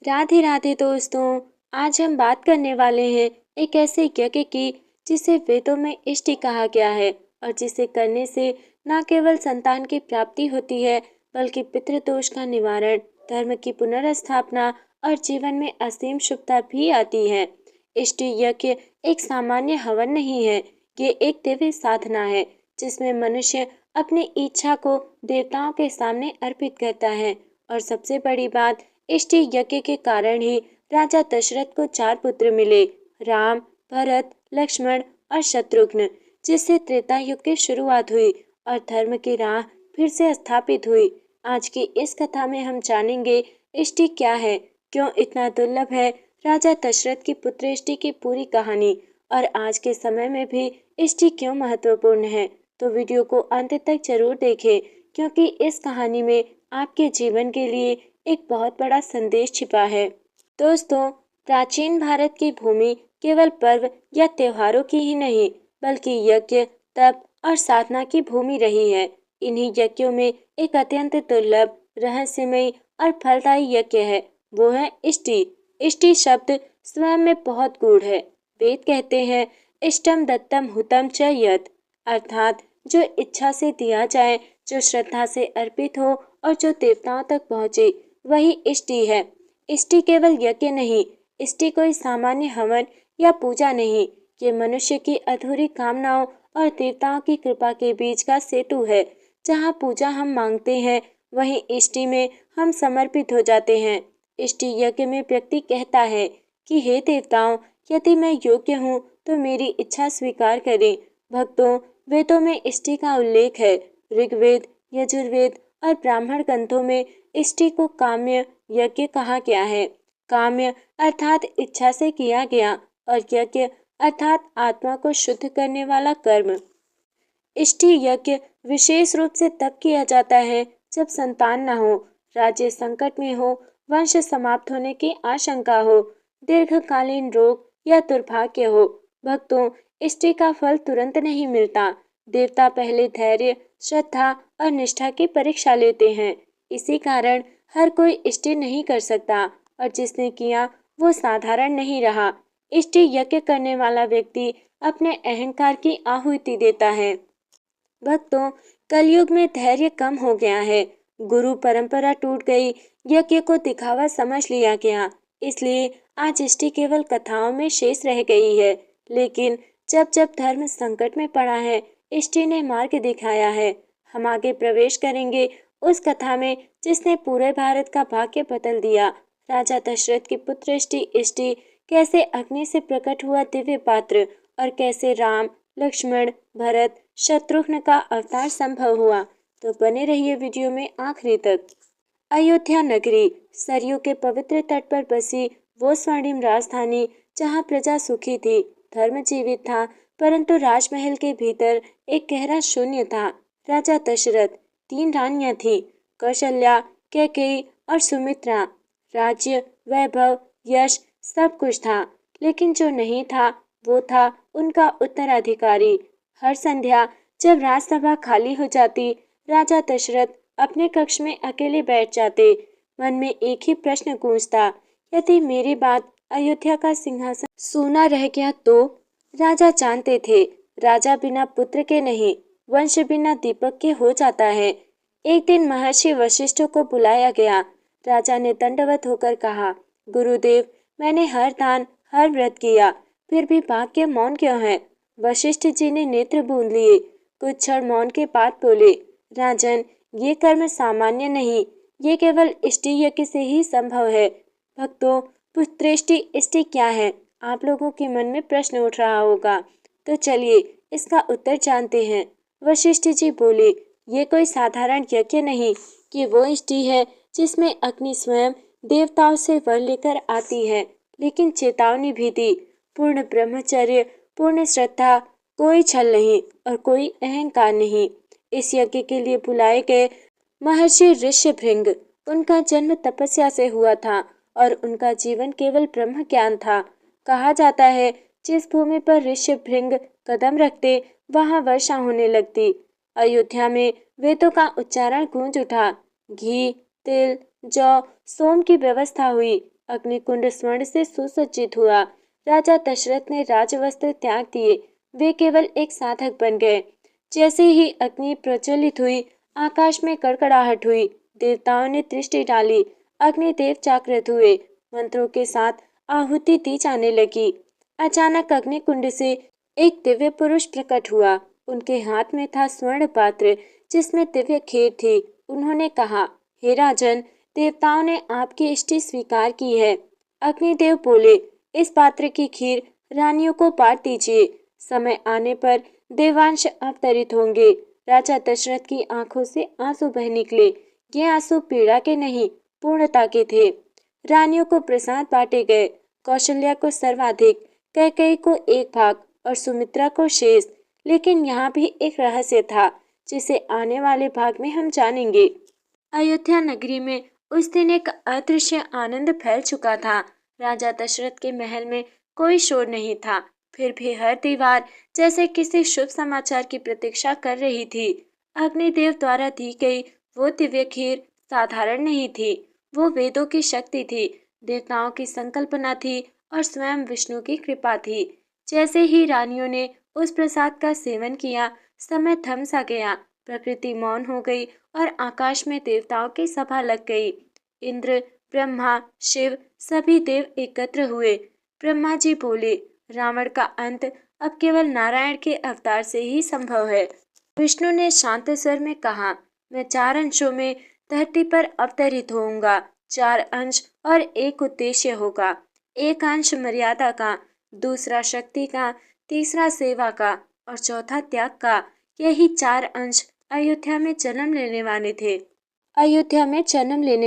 राधे राधे दोस्तों। आज हम बात करने वाले हैं एक ऐसे यज्ञ की जिसे वेदों में इष्टि कहा गया है और जिसे करने से न केवल संतान की प्राप्ति होती है बल्कि पितृदोष का निवारण, धर्म की पुनर्स्थापना और जीवन में असीम शुभता भी आती है। इष्टि यज्ञ एक सामान्य हवन नहीं है, ये एक दिव्य साधना है जिसमें मनुष्य अपनी इच्छा को देवताओं के सामने अर्पित करता है। और सबसे बड़ी बात, इष्टि यज्ञ के कारण ही राजा दशरथ को 4 पुत्र मिले, राम, भरत, लक्ष्मण और शत्रुघ्न, जिससे त्रेता युग की शुरुआत हुई और धर्म की राह फिर से स्थापित हुई। आज की इस कथा में हम जानेंगे इष्टि क्या है, क्यों इतना दुर्लभ है, राजा दशरथ की पुत्र इष्टि की पूरी कहानी और आज के समय में भी इष्टि क्यों महत्वपूर्ण है। तो वीडियो को अंत तक जरूर देखें क्योंकि इस कहानी में आपके जीवन के लिए एक बहुत बड़ा संदेश छिपा है। दोस्तों, प्राचीन भारत की भूमि केवल पर्व या त्योहारों की ही नहीं बल्कि यज्ञ, तप और साधना की भूमि रही है। इन्हीं यज्ञों में एक अत्यंत दुर्लभ, रहस्यमयी और फलदायी यज्ञ है, वो है इष्टि। इष्टि शब्द स्वयं में बहुत गूढ़ है। वेद कहते हैं इष्टम दत्तम हुतम च यत्, अर्थात जो इच्छा से दिया जाए, जो श्रद्धा से अर्पित हो और जो देवताओं तक पहुँचे, वही इष्टि है। इष्टि केवल यज्ञ नहीं, इष्टि कोई सामान्य हवन या पूजा नहीं, ये मनुष्य की अधूरी कामनाओं और देवताओं की कृपा के बीच का सेतु है। जहाँ पूजा हम मांगते हैं, वहीं इष्टि में हम समर्पित हो जाते हैं। इष्टि यज्ञ में व्यक्ति कहता है कि हे देवताओं, यदि मैं योग्य हूँ तो मेरी इच्छा स्वीकार करें। भक्तों, वेदों में इष्टि का उल्लेख है। ऋग्वेद, यजुर्वेद और ब्राह्मण ग्रंथों में इष्टि को काम्य यज्ञ कहा गया है। काम्य अर्थात इच्छा से किया गया और यज्ञ अर्थात आत्मा को शुद्ध करने वाला कर्म। इष्टि यज्ञ विशेष रूप से तब किया जाता है जब संतान न हो, राज्य संकट में हो, वंश समाप्त होने की आशंका हो, दीर्घकालीन रोग या दुर्भाग्य हो। भक्तों, इष्टि का फल तुरंत नहीं मिलता। देवता पहले धैर्य, श्रद्धा और निष्ठा की परीक्षा लेते हैं। इसी कारण हर कोई इष्टि नहीं कर सकता और जिसने किया वो साधारण नहीं रहा। इष्टि यज्ञ करने वाला व्यक्ति अपने अहंकार की आहुति देता है। भक्तों, कलयुग में धैर्य कम हो गया है, गुरु परंपरा टूट गई, यज्ञ को दिखावा समझ लिया गया, इसलिए आज इष्टि केवल कथाओं में शेष रह गई है। लेकिन जब जब धर्म संकट में पड़ा है, इष्टि ने मार्ग दिखाया है। हम आगे प्रवेश करेंगे उस कथा में जिसने पूरे भारत का भाग्य बदल दिया। राजा दशरथ की पुत्र इष्टि कैसे अग्नि से प्रकट हुआ दिव्य पात्र और कैसे राम, लक्ष्मण, भरत, शत्रुघ्न का अवतार संभव हुआ। तो बने रहिए वीडियो में आखिरी तक। अयोध्या नगरी, सरयू के पवित्र तट पर बसी वो स्वर्णिम राजधानी जहाँ प्रजा सुखी थी, धर्म जीवित था, परंतु राजमहल के भीतर एक गहरा शून्य था। राजा दशरथ, 3 रानियां थीं, कौशल्या, कैकेयी और सुमित्रा। राज्य, वैभव, यश सब कुछ था, लेकिन जो नहीं था वो था उनका उत्तराधिकारी। हर संध्या जब राजसभा खाली हो जाती, राजा दशरथ अपने कक्ष में अकेले बैठ जाते। मन में एक ही प्रश्न गूंजता, यदि मेरी बात अयोध्या का सिंहासन सूना रह गया तो? राजा जानते थे, राजा बिना पुत्र के नहीं, वंश बिना दीपक के हो जाता है। एक दिन महर्षि वशिष्ठ को बुलाया गया। राजा ने दंडवत होकर कहा, गुरुदेव, मैंने हर दान, हर व्रत किया, फिर भी भाग्य मौन क्यों है? वशिष्ठ जी ने नेत्र बूंद लिए, कुछ क्षण मौन के बाद बोले, राजन, ये कर्म सामान्य नहीं, ये केवल इष्टि यज्ञ से ही संभव है। भक्तों, पुत्रेष्टि इष्टि क्या है? आप लोगों के मन में प्रश्न उठ रहा होगा, तो चलिए इसका उत्तर जानते हैं। वशिष्ठ जी बोले, ये कोई साधारण यज्ञ नहीं, ये वो इष्टि है जिसमें अग्नि स्वयं देवताओं से वर लेकर आती है, लेकिन चेतावनी भी दी, पूर्ण ब्रह्मचर्य, पूर्ण श्रद्धा, कोई छल नहीं और कोई अहंकार नहीं। इस यज्ञ के लिए बुलाए गए महर्षि ऋष्यभृंग, उनका जन्म तपस्या से हुआ था और उनका जीवन केवल ब्रह्म ज्ञान था। कहा जाता है, जिस भूमि पर ऋष्यभृंग कदम रखते वहां वर्षा होने लगती। अयोध्या में वेदों का उच्चारण गूंज उठा, घी, तिल, जौ, सोम की व्यवस्था हुई। अग्निकुंड स्वर्ण से सुसज्जित हुआ। राजा दशरथ ने राजवस्त्र त्याग दिए, वे केवल एक साधक बन गए। जैसे ही अग्नि प्रज्वलित हुई, आकाश में कड़कड़ाहट हुई, देवताओं ने दृष्टि डाली, अग्निदेव जागृत हुए, मंत्रों के साथ आहुति दी जाने लगी। अचानक अग्निकुंड से एक दिव्य पुरुष प्रकट हुआ। उनके हाथ में था स्वर्ण पात्र जिसमें दिव्य खीर थी। उन्होंने कहा, हे राजन, देवताओं ने आपकी इष्टि स्वीकार की है। अग्निदेव बोले, इस पात्र की खीर रानियों को बांट दीजिए। समय आने पर देवांश अवतरित होंगे। राजा दशरथ की आंखों से आंसू बह निकले। ये आंसू पीड़ा के नहीं, पूर्णता के थे। रानियों को प्रसाद बांटे गए। कौशल्या को सर्वाधिक, कैकेयी को एक भाग और सुमित्रा को शेष। लेकिन यहाँ भी एक रहस्य था जिसे आने वाले भाग में हम जानेंगे। अयोध्या नगरी में उस दिन एक अदृश्य आनंद फैल चुका था। राजा दशरथ के महल में कोई शोर नहीं था, फिर भी हर दीवार जैसे किसी शुभ समाचार की प्रतीक्षा कर रही थी। अग्निदेव द्वारा दी गई वो दिव्य खीर साधारण नहीं थी, वो वेदों की शक्ति थी, देवताओं की संकल्पना थी और स्वयं विष्णु की कृपा थी। जैसे ही रानियों ने उस प्रसाद का सेवन किया, समय थम सा गया, प्रकृति मौन हो गई और आकाश में देवताओं की सभा लग गई। इंद्र, ब्रह्मा, शिव सभी देव एकत्र हुए। ब्रह्मा जी बोले, रावण का अंत अब केवल नारायण के अवतार से ही संभव है। विष्णु ने शांत स्वर में कहा, मैं 4 अंशों में धरती पर अवतरित होऊंगा। 4 अंश और एक उद्देश्य होगा। एक अंश मर्यादा का, दूसरा शक्ति का, तीसरा सेवा का और चौथा त्याग का। यही 4 अंश अयोध्या में जन्म लेने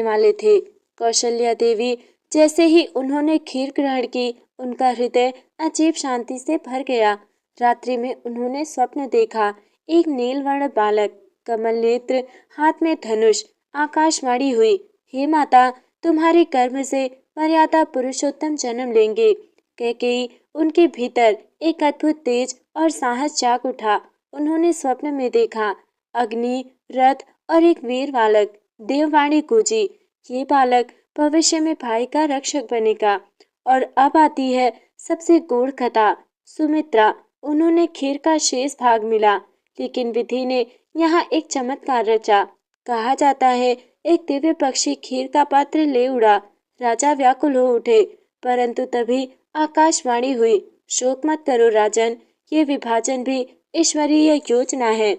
वाले थे। कौशल्या देवी, जैसे ही उन्होंने खीर ग्रहण की, उनका हृदय अजीब शांति से भर गया। रात्रि में उन्होंने स्वप्न देखा, एक नीलवर्ण बालक, कमल नेत्र, हाथ में धनुष। आकाशवाणी हुई, हे माता, तुम्हारे गर्भ से मर्यादा पुरुषोत्तम जन्म लेंगे। कैकेयी, उनके भीतर एक अद्भुत तेज और साहस जाग उठा। उन्होंने स्वप्न में देखा, अग्नि, रथ और एक वीर बालक। देववाणी गूंजी, ये बालक भविष्य में भाई का रक्षक बनेगा। और अब आती है सबसे गूढ़ कथा। सुमित्रा, उन्होंने खीर का शेष भाग मिला, लेकिन विधि ने यहाँ एक चमत्कार रचा। कहा जाता है एक दिव्य पक्षी खीर का पात्र ले उड़ा। राजा व्याकुल हो उठे, परंतु तभी आकाशवाणी हुई, शोक मत करो राजन, ये विभाजन भी ईश्वरीय योजना है।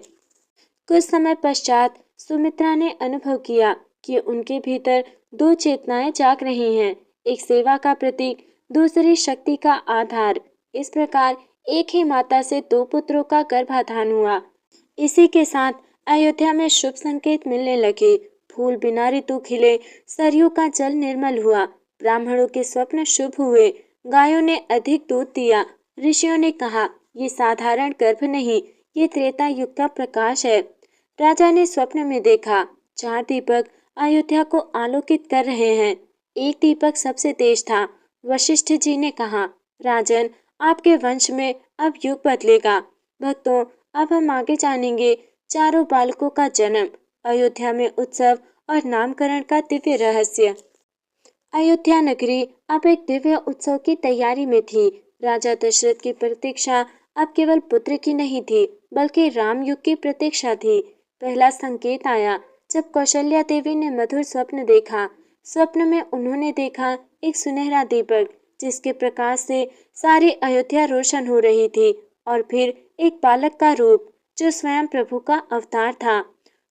कुछ समय पश्चात सुमित्रा ने अनुभव किया कि उनके भीतर 2 चेतनाएं जाग रही हैं, एक सेवा का प्रतीक, दूसरी शक्ति का आधार। इस प्रकार एक ही माता से 2 पुत्रों का गर्भाधान हुआ। इसी के साथ अयोध्या में शुभ संकेत मिलने लगे। फूल बिना ऋतु खिले, सरयू का जल निर्मल हुआ, ब्राह्मणों के स्वप्न शुभ हुए, गायों ने अधिक दूध दिया। ऋषियों ने कहा, ये साधारण गर्भ नहीं, ये त्रेता युग का प्रकाश है। राजा ने स्वप्न में देखा, 4 दीपक अयोध्या को आलोकित कर रहे हैं। एक दीपक सबसे तेज था। वशिष्ठ जी ने कहा, राजन, आपके वंश में अब युग बदलेगा। भक्तों, अब हम आगे जानेंगे 4 बालकों का जन्म, अयोध्या में उत्सव और नामकरण का दिव्य रहस्य। अयोध्या नगरी अब एक दिव्य उत्सव की तैयारी में थी। राजा दशरथ की प्रतीक्षा अब केवल पुत्र की नहीं थी, बल्कि राम युग की प्रतीक्षा थी। पहला संकेत आया जब कौशल्या देवी ने मधुर स्वप्न देखा। स्वप्न में उन्होंने देखा एक सुनहरा दीपक जिसके प्रकाश से सारी अयोध्या रोशन हो रही थी, और फिर एक बालक का रूप जो स्वयं प्रभु का अवतार था।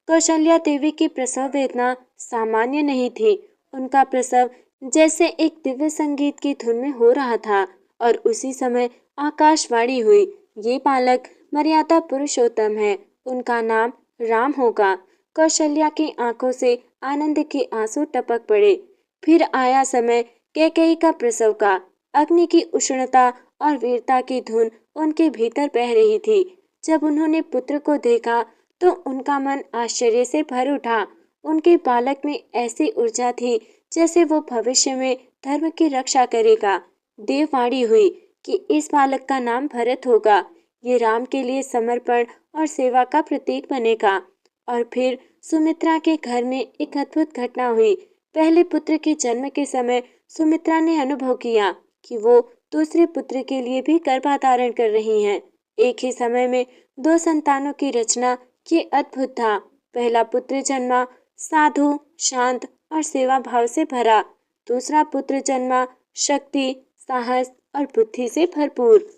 कौशल्या देवी की प्रसव वेदना सामान्य नहीं थी। उनका प्रसव जैसे एक दिव्य संगीत की धुन में हो रहा था, और उसी समय आकाशवाणी हुई, ये बालक मर्यादा पुरुषोत्तम है, उनका नाम राम होगा। कौशल्या की आंखों से आनंद के आंसू टपक पड़े। फिर आया समय कैकेयी का प्रसव का। अग्नि की उष्णता और वीरता की धुन उनके भीतर बह रही थी। जब उन्होंने पुत्र को देखा तो उनका मन आश्चर्य से भर उठा। उनके बालक में ऐसी ऊर्जा थी जैसे वो भविष्य में धर्म की रक्षा करेगा। देववाणी हुई कि इस बालक का नाम भरत होगा। ये राम के लिए समर्पण और सेवा का प्रतीक बनेगा। और फिर सुमित्रा के घर में एक अद्भुत घटना हुई। पहले पुत्र के जन्म के समय सुमित्रा ने अनुभव किया कि वो दूसरे पुत्र के लिए भी गर्भाधारण कर रही हैं। एक ही समय में दो संतानों की रचना, ये अद्भुत था। पहला पुत्र जन्मा, साधु, शांत और सेवा भाव से भरा। दूसरा पुत्र जन्मा, शक्ति, साहस और बुद्धि से भरपूर।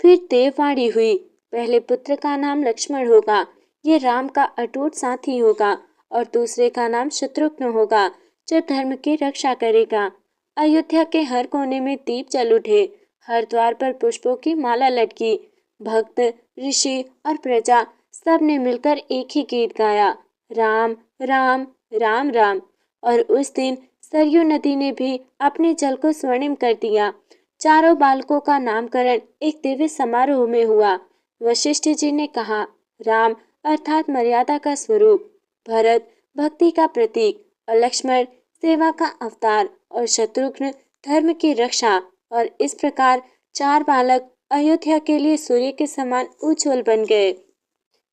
फिर देववाणी हुई, पहले पुत्र का नाम लक्ष्मण होगा, ये राम का अटूट साथी होगा, और दूसरे का नाम शत्रुघ्न होगा, जो धर्म की रक्षा करेगा। अयोध्या के हर कोने में दीप जल उठे, हर द्वार पर पुष्पों की माला लटकी। भक्त, ऋषि और प्रजा सब ने मिलकर एक ही गीत गाया, राम राम राम राम। और उस दिन सरयू नदी ने भी अपने जल को स्वर्णिम कर दिया। चारों बालकों का नामकरण एक दिव्य समारोह में हुआ। वशिष्ठ जी ने कहा, राम अर्थात मर्यादा का स्वरूप, भरत भक्ति का प्रतीक, और लक्ष्मण सेवा का अवतार, और शत्रुघ्न धर्म की रक्षा। और इस प्रकार चार बालक अयोध्या के लिए सूर्य के समान उज्जवल बन गए।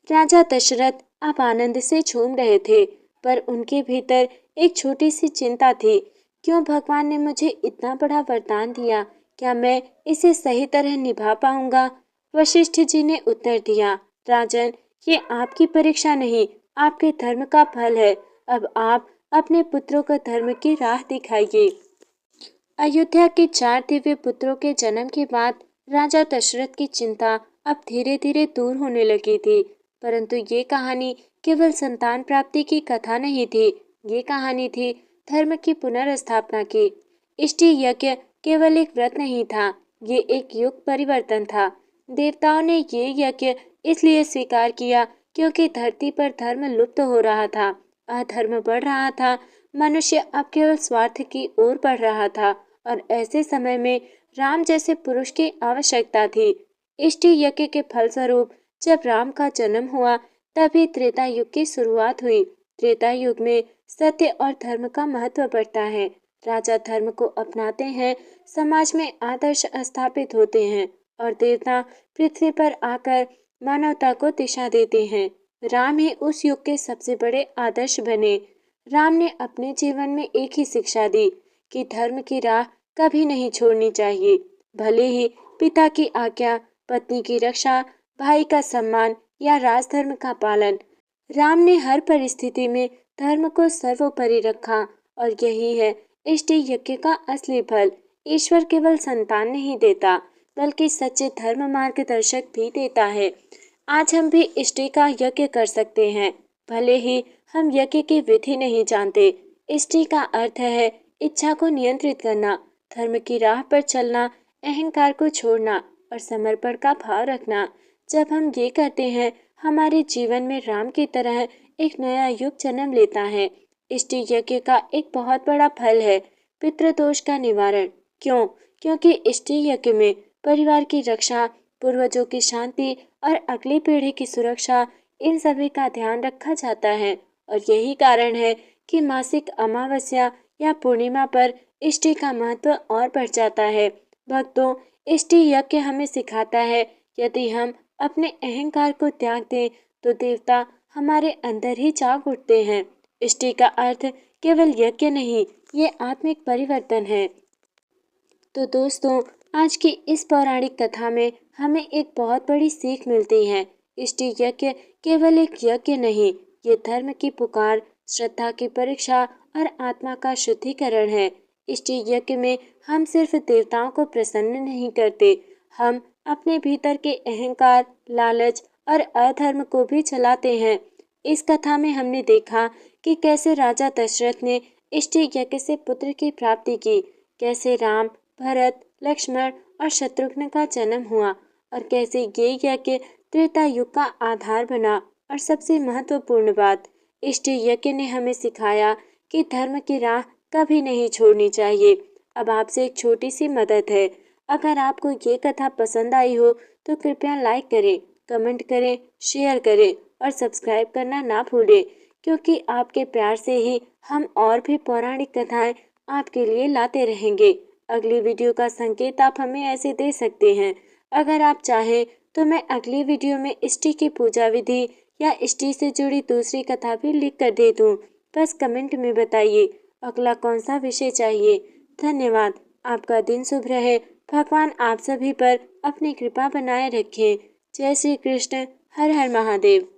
राजा दशरथ अब आनंद से झूम रहे थे, पर उनके भीतर एक छोटी सी चिंता थी। क्यों भगवान ने मुझे इतना बड़ा वरदान दिया? क्या मैं इसे सही तरह निभा पाऊंगा? वशिष्ठ जी ने उत्तर दिया, राजन, ये आपकी परीक्षा नहीं, आपके धर्म का फल है। अब आप अपने पुत्रों को धर्म की राह दिखाइए। अयोध्या के चार दिव्य पुत्रों के जन्म के बाद राजा दशरथ की चिंता अब धीरे धीरे दूर होने लगी थी। परंतु ये कहानी केवल संतान प्राप्ति की कथा नहीं थी, ये कहानी थी धर्म की पुनर्स्थापना की। इष्टि यज्ञ केवल एक व्रत नहीं था, ये एक युग परिवर्तन था। देवताओं ने ये यज्ञ इसलिए स्वीकार किया क्योंकि धरती पर धर्म लुप्त हो रहा था, अधर्म बढ़ रहा था, मनुष्य अब केवल स्वार्थ की ओर बढ़ रहा था, और ऐसे समय में राम जैसे पुरुष की आवश्यकता थी। इष्टि यज्ञ के फलस्वरूप जब राम का जन्म हुआ, तभी त्रेता युग की शुरुआत हुई। त्रेता युग में सत्य और धर्म का महत्व बढ़ता है। राजा धर्म को अपनाते हैं, समाज में आदर्श स्थापित होते हैं, और देवता पृथ्वी पर आकर मानवता को दिशा देते हैं। राम ही उस युग के सबसे बड़े आदर्श बने। राम ने अपने जीवन में एक ही शिक्षा दी कि धर्म की राह कभी नहीं छोड़नी चाहिए, भले ही पिता की आज्ञा, पत्नी की रक्षा, भाई का सम्मान या राजधर्म का पालन। राम ने हर परिस्थिति में धर्म को सर्वोपरि रखा, और यही है इष्टि यज्ञ का असली फल। ईश्वर केवल संतान नहीं देता, बल्कि सच्चे धर्म मार्गदर्शक भी देता है। आज हम भी इष्टि का यज्ञ कर सकते हैं, भले ही हम यज्ञ की विधि नहीं जानते। इष्टि का अर्थ है इच्छा को नियंत्रित करना, धर्म की राह पर चलना, अहंकार को छोड़ना और समर्पण का भाव रखना। जब हम ये करते हैं, हमारे जीवन में राम की तरह एक नया युग जन्म लेता है। इष्टि यज्ञ का एक बहुत बड़ा फल है पितृदोष का निवारण। क्यों? क्योंकि इष्टि यज्ञ में परिवार की रक्षा, पूर्वजों की शांति और अगली पीढ़ी की सुरक्षा, इन सभी का ध्यान रखा जाता है। और यही कारण है कि मासिक अमावस्या या पूर्णिमा पर इष्टि का महत्व और बढ़ जाता है। भक्तों, इष्टि यज्ञ हमें सिखाता है, यदि हम अपने अहंकार को त्याग दें तो देवता हमारे अंदर ही जाग उठते हैं। इष्टि का अर्थ केवल यज्ञ नहीं, ये आत्मिक परिवर्तन है। तो दोस्तों, आज की इस पौराणिक कथा में हमें एक बहुत बड़ी सीख मिलती है। इष्टि यज्ञ केवल एक यज्ञ नहीं, ये धर्म की पुकार, श्रद्धा की परीक्षा और आत्मा का शुद्धिकरण है। इष्टि यज्ञ में हम सिर्फ देवताओं को प्रसन्न नहीं करते, हम अपने भीतर के अहंकार, लालच और अधर्म को भी जलाते हैं। इस कथा में हमने देखा कि कैसे राजा दशरथ ने इष्टि यज्ञ से पुत्र की प्राप्ति की, कैसे राम, भरत, लक्ष्मण और शत्रुघ्न का जन्म हुआ, और कैसे ये यज्ञ त्रेता युग का आधार बना। और सबसे महत्वपूर्ण बात, इष्टि यज्ञ ने हमें सिखाया कि धर्म की राह कभी नहीं छोड़नी चाहिए। अब आपसे एक छोटी सी मदद है, अगर आपको ये कथा पसंद आई हो तो कृपया लाइक करें, कमेंट करें, शेयर करें और सब्सक्राइब करना ना भूलें, क्योंकि आपके प्यार से ही हम और भी पौराणिक कथाएं आपके लिए लाते रहेंगे। अगली वीडियो का संकेत आप हमें ऐसे दे सकते हैं। अगर आप चाहें तो मैं अगली वीडियो में इष्टि की पूजा विधि या इष्टि से जुड़ी दूसरी कथा भी लिख कर दे दूँ। बस कमेंट में बताइए अगला कौन सा विषय चाहिए। धन्यवाद। आपका दिन शुभ रहे। भगवान आप सभी पर अपनी कृपा बनाए रखें। जय श्री कृष्ण। हर हर महादेव।